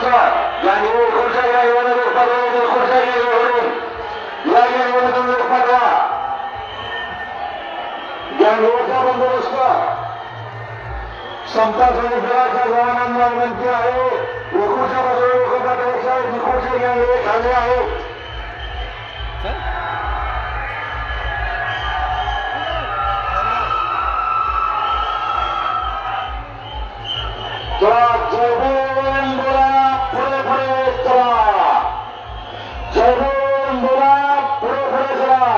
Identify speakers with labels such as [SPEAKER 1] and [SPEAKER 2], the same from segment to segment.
[SPEAKER 1] बंदोबस्त या खुर्च्या या निवडणूक पाठवा खुर्च्या या निवडणूक पाठवा या निवडचा बंदोबस्त समता सैनिकांच्या जवानांना विनंती आहे खुर्च्या बाजूला लोक पाठवायच्या खुर्च्या या वेळी खाली आहेत जयभीम बोला पुढे पुढे चला जयभीम बोला पुढे पुढे चला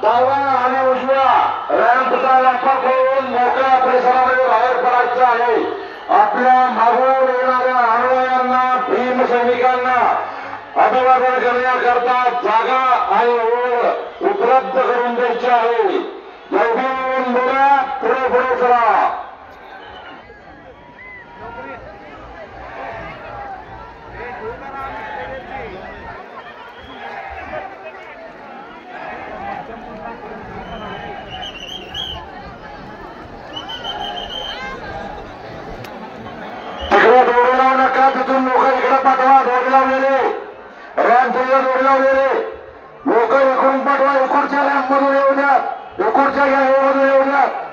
[SPEAKER 1] डाव्या आणि उजव्या रॅम्पचा वापर करून मोकळ्या परिसरामध्ये बाहेर पडायचं आहे आपल्या मागून येणाऱ्या अनुयायांना भीम सैनिकांना अभिवादन करण्याकरता जागा आणि ओळ उपलब्ध करून द्यायची आहे जयभीम बोला पुढे पुढे चला दोरी लावू नका तिथून लोक इकडे पाठवा दोरी लावलेले रॅम्पला दोरी लावलेले लोक इकडून पाठवा इकडच्या रॅम्पमधून येऊ द्यात इकडच्या मधून येऊ द्यात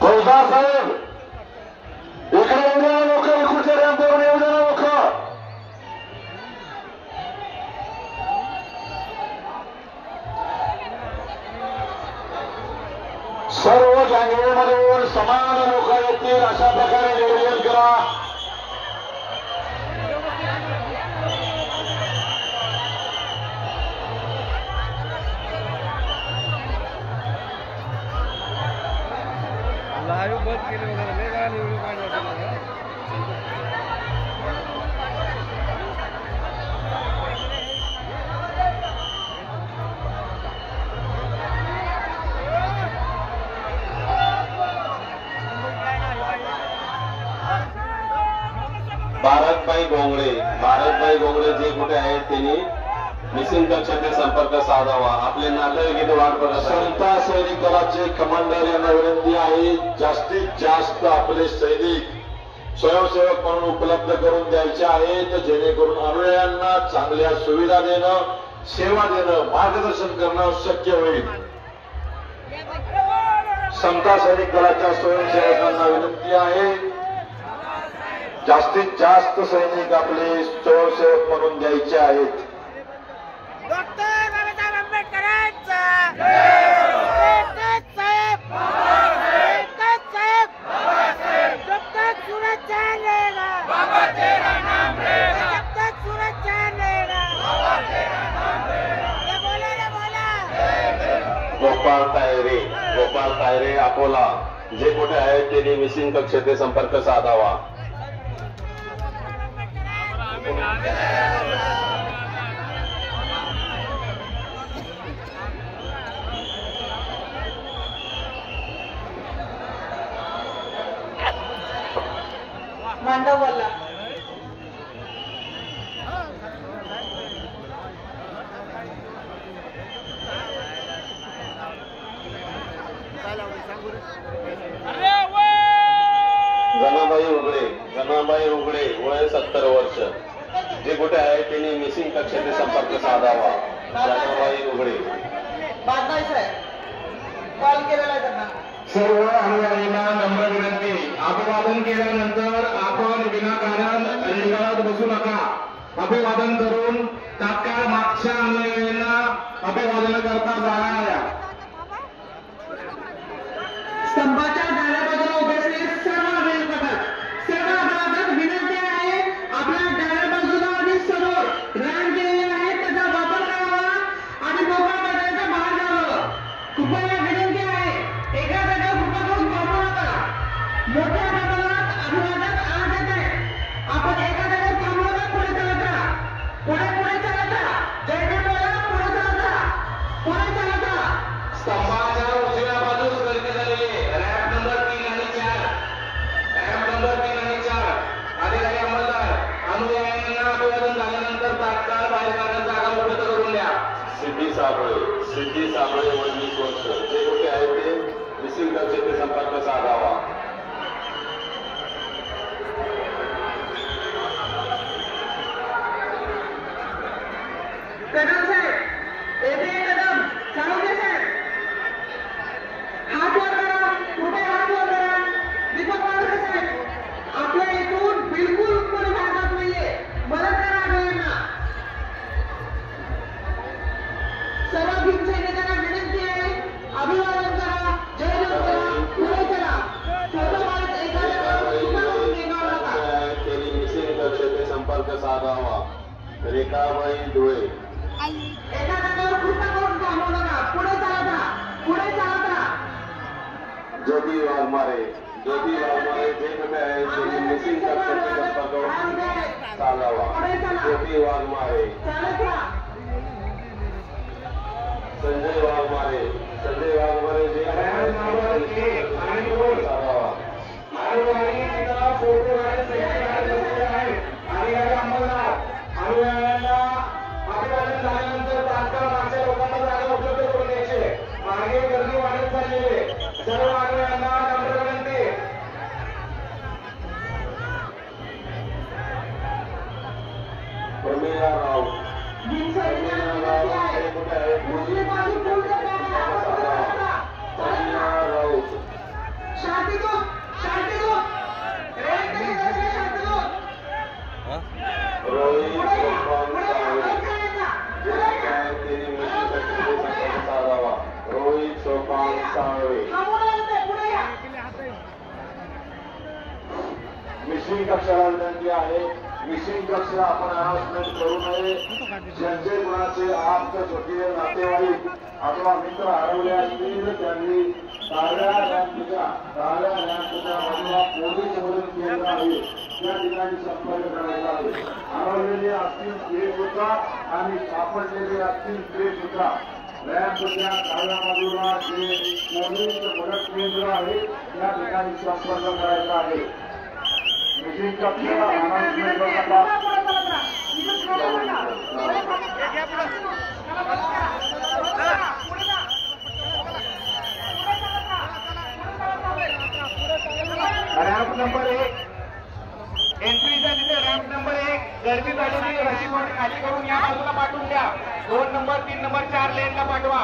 [SPEAKER 1] फौजदार साहेब इकडे येऊ द्या लोक इकडच्या रॅम्पवरून येऊ द्या लोक सर्व जागेमधून समान लोक येतील अशा प्रकारे नियोजन करा
[SPEAKER 2] लाईव्ह बंद केले वगैरे
[SPEAKER 3] भारतभाई गोंगडे जे कुठे आहेत त्यांनी मिसिंग कक्षाचे संपर्क साधावा आपले नातेवाईक वाट बघत
[SPEAKER 1] समता सैनिक दलाचे कमांडर यांना विनंती आहे जास्तीत जास्त आपले सैनिक स्वयंसेवक म्हणून उपलब्ध करून द्यायचे आहेत जेणेकरून अनुयायांना चांगल्या सुविधा देणं सेवा देणं मार्गदर्शन करणं शक्य होईल समता सैनिक दलाच्या स्वयंसेवकांना विनंती आहे जास्तीत जास्त सैनिक आपले स्वयंसेवक म्हणून द्यायचे आहेत
[SPEAKER 4] डॉक्टर बाबासाहेब आंबेडकरांचा जब तक सूरज चांद रहेगा जब तक सूरज चांद रहेगा
[SPEAKER 3] गोपाळ तायरे अकोला जे कुठे आहेत त्यांनी मिसिंग कक्षेचे संपर्क साधावा
[SPEAKER 5] मांडव बोलला
[SPEAKER 3] जनाबाई उघडे वय 70 वर्ष जे कुठे आहे त्यांनी मिसिंग कक्षेचे संपर्क साधावा जनाबाई उघडे
[SPEAKER 5] बादनाई साहेब कॉल केलेला आहे त्यांना
[SPEAKER 1] सर्व अनुयायींना नम्र विनंती अभिवादन केल्यानंतर आपण विनाकारण रिंगणात बसू नका अभिवादन करून तात्काळ मागच्या अनुयायींना अभिवादन करता जाणाऱ्या
[SPEAKER 5] स्तंभाच्या डाव्या बाजूला उभे असलेले सर्व अभिवादक विनंती आहे आपल्या डाव्या बाजूला आणि समोर रॅम्प केलेले आहेत त्याचा वापर करावा आणि मोकळ्या मैदानाच्या बाहेर जावं कृपया विनंती आहे एका जागेवर कृपा करून थांबू नका मोठ्या प्रमाणात अभिवादक आज येत आहे आपण एका जागेवर थांबू नका पुढे चालत राहा पुढे चालत राहा जय बोला पुढे चालत राहा पुढे चालत राहा
[SPEAKER 3] कक्षेचे संपर्क साधावा.
[SPEAKER 5] कदम साहेब येते कदम चालू दे साहेब. हात वर करा, कुठे हात वर करा. दीपक वाळके साहेब आपल्या इथून बिलकुल कोणी भागात नाहीये. मदत करा आढळ्यांना. सर्व भीमसैनिकांना विनंती आहे, अभिवादन करा, जय जय करा, पुढे चला. छोटं बाळक एखाद्यावर चुकून निघावं नका.
[SPEAKER 3] त्यांनी मिसिंग कक्षेचे संपर्क साधावा. रेखाबाई धुळे.
[SPEAKER 5] एखाद्यावर कृपा करून थांबवू नका. पुढे चालत राहा, पुढे चालत राहा.
[SPEAKER 3] ज्योती वाघमारे. ज्योती वाघमारे जे कुठे आहे त्यांनी मिसिंग कक्षेचे संपर्क साधावा. ज्योती वाघमारे.
[SPEAKER 5] चालत राहा.
[SPEAKER 3] संजय वाघमारे. संजय वाघमारे जे साधावा.
[SPEAKER 1] अभिवादन झाल्यानंतर तात्काळ मागच्या लोकांना जागा उपलब्ध करून द्यायचे. मागे गर्दी वाढत चाललेली आहे. सर्व अनुयायांना नम्र विनंती.
[SPEAKER 3] प्रमिला राव.
[SPEAKER 5] भीमसैनिकांना विनंती आहे, मुस्लिम बाजू पूर्ण करा.
[SPEAKER 3] प्रमिला राऊत.
[SPEAKER 5] शांतीदूत, शांतीदूत. रेल्वे स्टेशनचे शांतीदूत.
[SPEAKER 3] रोहित
[SPEAKER 5] पुढे या,
[SPEAKER 3] सोपान
[SPEAKER 5] पुढे या,
[SPEAKER 3] साळवे.
[SPEAKER 5] लोकांना,
[SPEAKER 3] जे
[SPEAKER 5] पुढे या.
[SPEAKER 3] काय त्यांनी मिसिंग कक्षेचे संपर्क साधावा. रोहित सोपान साळवे.
[SPEAKER 5] थांबू नये, पुढे या.
[SPEAKER 1] मिसिंग कक्षाला विनंती आहे. मिसिंग कक्ष आपण अनाउन्समेंट करू नये. ज्यांचे कुणाचे आप्त स्वकीय नातेवाईक अथवा मित्र हरवले असतील त्यांनी डाव्या रॅम्पच्या बाजूला पोलीस मदत केंद्र आहे त्या ठिकाणी संपर्क करायचा आहे. हरवलेले असतील ते सुद्धा आणि सापडलेले असतील ते सुद्धा रॅम्पच्या डाव्या बाजूला जे पोलीस मदत केंद्र आहे त्या ठिकाणी संपर्क करायचा आहे. मिसिंग कक्षाला अनाउन्समेंट करता रॅम्प नंबर 1 एंट्रीचा तिथे रॅम्प नंबर 1 गर्दी झालेली रशी खाली करून या बाजूला पाठवून द्या. 2 नंबर 3 नंबर 4 लेनला पाठवा.